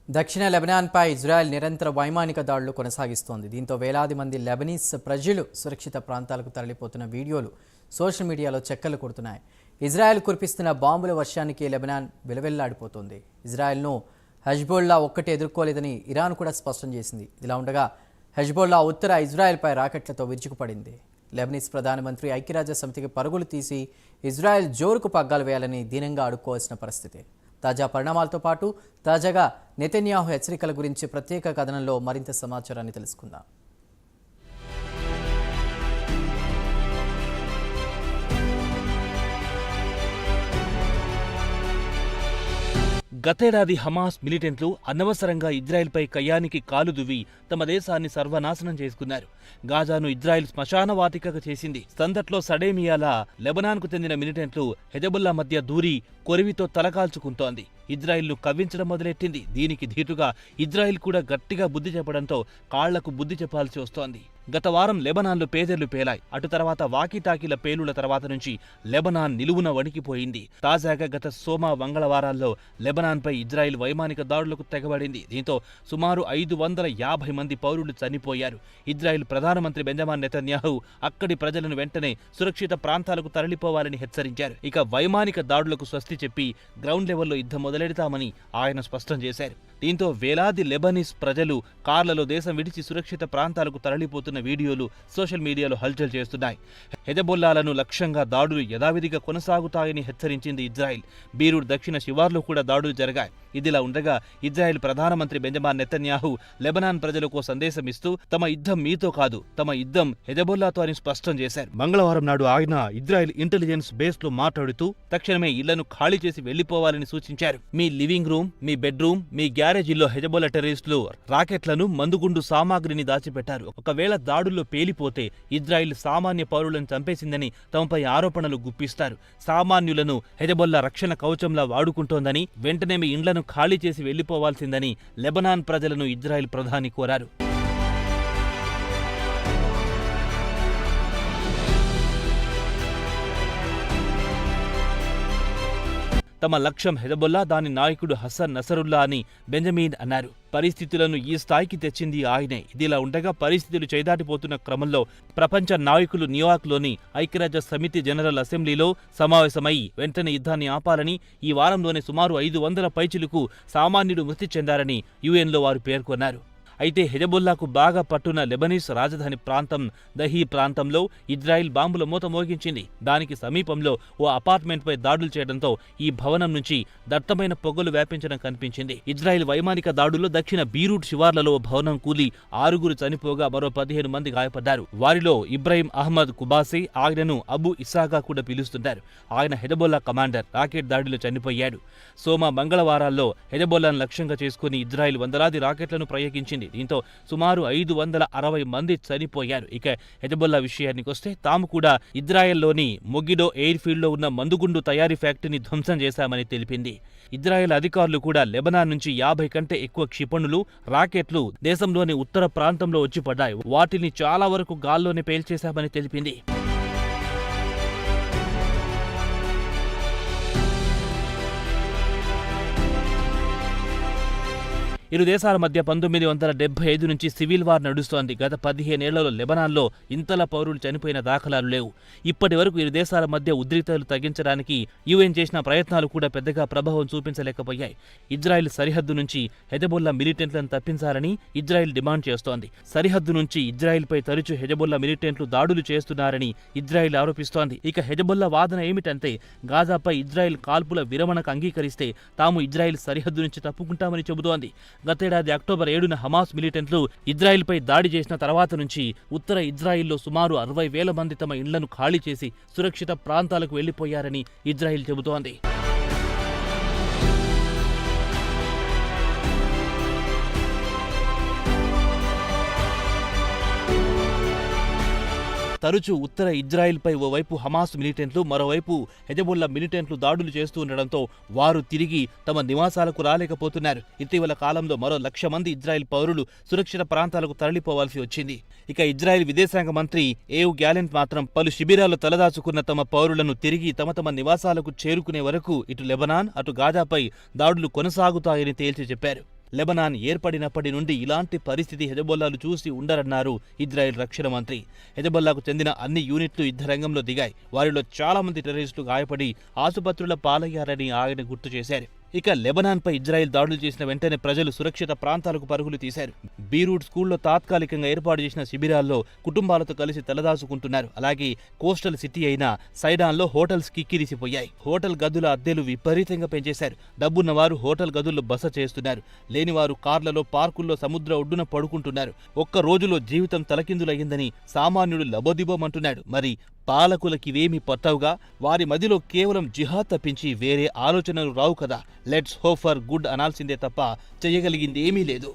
దక్షిణ లెబనాన్పై ఇజ్రాయెల్ నిరంతర వైమానిక దాడులు కొనసాగిస్తోంది. దీంతో వేలాది మంది లెబనీస్ ప్రజలు సురక్షిత ప్రాంతాలకు తరలిపోతున్న వీడియోలు సోషల్ మీడియాలో చక్కర్లు కొడుతున్నాయి. ఇజ్రాయెల్ కురిపిస్తున్న బాంబుల వర్షానికి లెబనాన్ విలవిల్లాడిపోతుంది. ఇజ్రాయెల్ను హెజ్బోల్లా ఒక్కటే ఎదుర్కోలేదని ఇరాన్ కూడా స్పష్టం చేసింది. ఇదిలా ఉండగా హెజ్బోల్లా ఉత్తర ఇజ్రాయెల్పై రాకెట్లతో విరుచుకుపడింది. లెబనీస్ ప్రధానమంత్రి ఐక్యరాజ్య సమితికి పరుగులు తీసి ఇజ్రాయెల్ జోరుకు పగ్గాలు వేయాలని దీనంగా అడుక్కోవాల్సిన పరిస్థితి. తాజా పరిణామాలతో పాటు తాజాగా నెతన్యాహు హెచ్చరికల గురించి ప్రత్యేక కథనంలో మరింత సమాచారాన్ని తెలుసుకుందాం. గతేడాది హమాస్ మిలిటెంట్లు అనవసరంగా ఇజ్రాయెల్పై కయ్యానికి కాలు దువ్వి తమ దేశాన్ని సర్వనాశనం చేసుకున్నారు. గాజాను ఇజ్రాయెల్ శ్మశానవాటికగా చేసింది. సందట్లో సడేమియాలా లెబనాన్కు చెందిన మిలిటెంట్లు హెజబుల్లా మధ్య దూరి కొరివితో తలకాల్చుకుంటోంది. ఇజ్రాయెల్ను కవ్వించడం మొదలెట్టింది. దీనికి ధీటుగా ఇజ్రాయెల్ కూడా గట్టిగా బుద్ధి చెప్పడంతో కాళ్లకు బుద్ధి చెప్పాల్సి వస్తోంది. గత వారం లెబనాన్లో పేదర్లు పేలాయి. అటు తర్వాత వాకీటాకీల పేలుల తర్వాత నుంచి లెబనాన్ నిలువున వణికిపోయింది. తాజాగా గత సోమ మంగళవారాల్లో లెబనాన్పై ఇజ్రాయెల్ వైమానిక దాడులకు తెగబడింది. దీంతో సుమారు 550 మంది పౌరులు చనిపోయారు. ఇజ్రాయెల్ ప్రధానమంత్రి బెంజమిన్ నెతన్యాహు అక్కడి ప్రజలను వెంటనే సురక్షిత ప్రాంతాలకు తరలిపోవాలని హెచ్చరించారు. ఇక వైమానిక దాడులకు స్వస్తి చెప్పి గ్రౌండ్ లెవెల్లో యుద్ధం మొదలెడతామని ఆయన స్పష్టం చేశారు. దీంతో వేలాది లెబనీస్ ప్రజలు కార్లలో దేశం విడిచి సురక్షిత ప్రాంతాలకు తరలిపోతున్న వీడియోలు సోషల్ మీడియాలో హల్చల్ చేస్తున్నాయి. హెజబొల్లాలను లక్ష్యంగా దాడులు యథావిధిగా కొనసాగుతాయని హెచ్చరించింది ఇజ్రాయెల్. బీరూట్ దక్షిణ శివార్లో కూడా దాడులు జరిగాయి. ఇదిలా ఉండగా ఇజ్రాయెల్ ప్రధానమంత్రి బెంజమిన్ నెతన్యాహు లెబనాన్ ప్రజలకు సందేశం ఇస్తూ తమ యుద్ధం మీతో కాదు, తమ యుద్ధం హెజబొల్లాతో అని స్పష్టం చేశారు. మంగళవారం నాడు ఆయన ఇజ్రాయెల్ ఇంటెలిజెన్స్ బేస్ లో మాట్లాడుతూ తక్షణమే ఇళ్లను ఖాళీ చేసి వెళ్లిపోవాలని సూచించారు. మీ లివింగ్ రూమ్, మీ బెడ్రూమ్, మీ గ్యారేజీల్లో హెజబొల్లా టెర్రరిస్టులు రాకెట్లను, మందుగుండు సామాగ్రిని దాచిపెట్టారు. ఒకవేళ దాడుల్లో పేలిపోతే ఇజ్రాయెల్ సామాన్య పౌరులను చంపేసిందని తమపై ఆరోపణలు గుప్పిస్తారు. సామాన్యులను హెజబొల్లా రక్షణ కవచంలా వాడుకుంటోందని, వెంటనే మీ ఇండ్లను ఖాళీ చేసి వెళ్లిపోవాల్సిందని లెబనాన్ ప్రజలను ఇజ్రాయెల్ ప్రధాని కోరారు. తమ లక్ష్యం హెజబొల్లా, దాని నాయకుడు హసన్ నసరుల్లా అని బెంజమిన్ అన్నారు. పరిస్థితులను ఈ స్థాయికి తెచ్చింది ఆయనే. ఇదిలా ఉండగా పరిస్థితులు చేదాటిపోతున్న క్రమంలో ప్రపంచ నాయకులు న్యూయార్క్లోని ఐక్యరాజ్య సమితి జనరల్ అసెంబ్లీలో సమావేశమై వెంటనే యుద్ధాన్ని ఆపాలని, ఈ వారంలోనే సుమారు 500 పైచిలకు సామాన్యుడు మృతి చెందారని యుఎన్లో వారు పేర్కొన్నారు. అయితే హెజబొల్లాకు బాగా పట్టున్న లెబనీస్ రాజధాని ప్రాంతం దహీ ప్రాంతంలో ఇజ్రాయెల్ బాంబుల మూత మోగించింది. దానికి సమీపంలో ఓ అపార్ట్మెంట్పై దాడులు చేయడంతో ఈ భవనం నుంచి దట్టమైన పొగలు వ్యాపించడం కనిపించింది. ఇజ్రాయెల్ వైమానిక దాడుల్లో దక్షిణ బీరూట్ శివార్లలో భవనం కూలి 6 చనిపోగా మరో 15 మంది గాయపడ్డారు. వారిలో ఇబ్రాహిం అహ్మద్ కుబాసీ, ఆయనను అబు ఇస్సాగా కూడా పిలుస్తుంటారు. ఆయన హెజబొల్లా కమాండర్. రాకెట్ దాడిలో చనిపోయాడు. సోమ మంగళవారాల్లో హెజబొల్లాను లక్ష్యంగా చేసుకుని ఇజ్రాయెల్ వందలాది రాకెట్లను ప్రయోగించింది. దీంతో సుమారు 560 మంది చనిపోయారు. ఇక హెజబొల్లా విషయానికి వస్తే తాము కూడా ఇజ్రాయెల్లోని మొగిడో ఎయిర్ ఫీల్డ్ లో ఉన్న మందుగుండు తయారీ ఫ్యాక్టరీని ధ్వంసం చేశామని తెలిపింది. ఇజ్రాయెల్ అధికారులు కూడా లెబనాన్ నుంచి 50 కంటే ఎక్కువ క్షిపణులు, రాకెట్లు దేశంలోని ఉత్తర ప్రాంతంలో వచ్చి పడ్డాయి. వాటిని చాలా వరకు గాల్లోనే పేల్చేశామని తెలిపింది. ఇరు దేశాల మధ్య 1975 నుంచి సివిల్ వార్ నడుస్తోంది. గత 15 ఏళ్లలో లెబనాన్లో ఇంతలా పౌరులు చనిపోయిన దాఖలాలు లేవు. ఇప్పటి వరకు ఇరు దేశాల మధ్య ఉద్రిక్తతలు తగ్గించడానికి యుఎన్ చేసిన ప్రయత్నాలు కూడా పెద్దగా ప్రభావం చూపించలేకపోయాయి. ఇజ్రాయెల్ సరిహద్దు నుంచి హెజబొల్లా మిలిటెంట్లను తప్పించాలని ఇజ్రాయెల్ డిమాండ్ చేస్తోంది. సరిహద్దు నుంచి ఇజ్రాయెల్పై తరచూ హెజబొల్లా మిలిటెంట్లు దాడులు చేస్తున్నారని ఇజ్రాయెల్ ఆరోపిస్తోంది. ఇక హెజబొల్లా వాదన ఏమిటంటే గాజాపై ఇజ్రాయెల్ కాల్పుల విరమణకు అంగీకరిస్తే తాము ఇజ్రాయెల్ సరిహద్దు నుంచి తప్పుకుంటామని చెబుతోంది. గతేడాది అక్టోబర్ 7న హమాస్ మిలిటెంట్లు ఇజ్రాయెల్పై దాడి చేసిన తర్వాత నుంచి ఉత్తర ఇజ్రాయెల్లో సుమారు 60,000 మంది తమ ఇండ్లను ఖాళీ చేసి సురక్షిత ప్రాంతాలకు వెళ్లిపోయారని ఇజ్రాయెల్ చెబుతోంది. తరచూ ఉత్తర ఇజ్రాయెల్పై ఓవైపు హమాస్ మిలిటెంట్లు, మరోవైపు హెజబొల్లా మిలిటెంట్లు దాడులు చేస్తూ ఉండడంతో వారు తిరిగి తమ నివాసాలకు రాలేకపోతున్నారు. ఇటీవల కాలంలో మరో 1,00,000 మంది ఇజ్రాయెల్ పౌరులు సురక్షిత ప్రాంతాలకు తరలిపోవాల్సి వచ్చింది. ఇక ఇజ్రాయెల్ విదేశాంగ మంత్రి ఏవ్ గ్యాలెంట్ మాత్రం పలు శిబిరాల్లో తలదాచుకున్న తమ పౌరులను తిరిగి తమ తమ నివాసాలకు చేరుకునే వరకు ఇటు లెబనాన్ అటు గాజాపై దాడులు కొనసాగుతాయని తేల్చి చెప్పారు. లెబనాన్ ఏర్పడినప్పటి నుండి ఇలాంటి పరిస్థితి హెజబొల్లాలు చూసి ఉండరన్నారు ఇజ్రాయెల్ రక్షణ మంత్రి. హెజబొల్లాకు చెందిన అన్ని యూనిట్లు యుద్ధరంగంలో దిగాయి. వారిలో చాలా మంది టెర్రరిస్టులు గాయపడి ఆసుపత్రుల పాలయ్యారని ఆయన గుర్తు చేశారు. ఇక లెబనాన్పై ఇజ్రాయెల్ దాడులు చేసిన వెంటనే ప్రజలు సురక్షిత ప్రాంతాలకు పరుగులు తీశారు. బీరూట్ స్కూల్లో తాత్కాలికంగా ఏర్పాటు చేసిన శిబిరాల్లో కుటుంబాలతో కలిసి తలదాచుకుంటున్నారు. అలాగే కోస్టల్ సిటీ అయిన సైడాన్లో హోటల్స్ కిక్కిరిసిపోయాయి. హోటల్ గదుల అద్దెలు విపరీతంగా పెంచేశారు. డబ్బున్న వారు హోటల్ గదుల్లో బస చేస్తున్నారు. లేనివారు కార్లలో, పార్కుల్లో సముద్ర ఒడ్డున పడుకుంటున్నారు. ఒక్క రోజులో జీవితం తలకిందులయ్యిందని సామాన్యుడు లబోదిబోమంటున్నాడు. మరి పాలకులకివేమీ పట్టవుగా? వారి మదిలో కేవలం జిహాద్ తప్పించి వేరే ఆలోచనలు రావు కదా. లెట్స్ హోప్ ఫర్ గుడ్ అనాల్సిందే తప్ప చేయగలిగింది ఏమీ లేదు.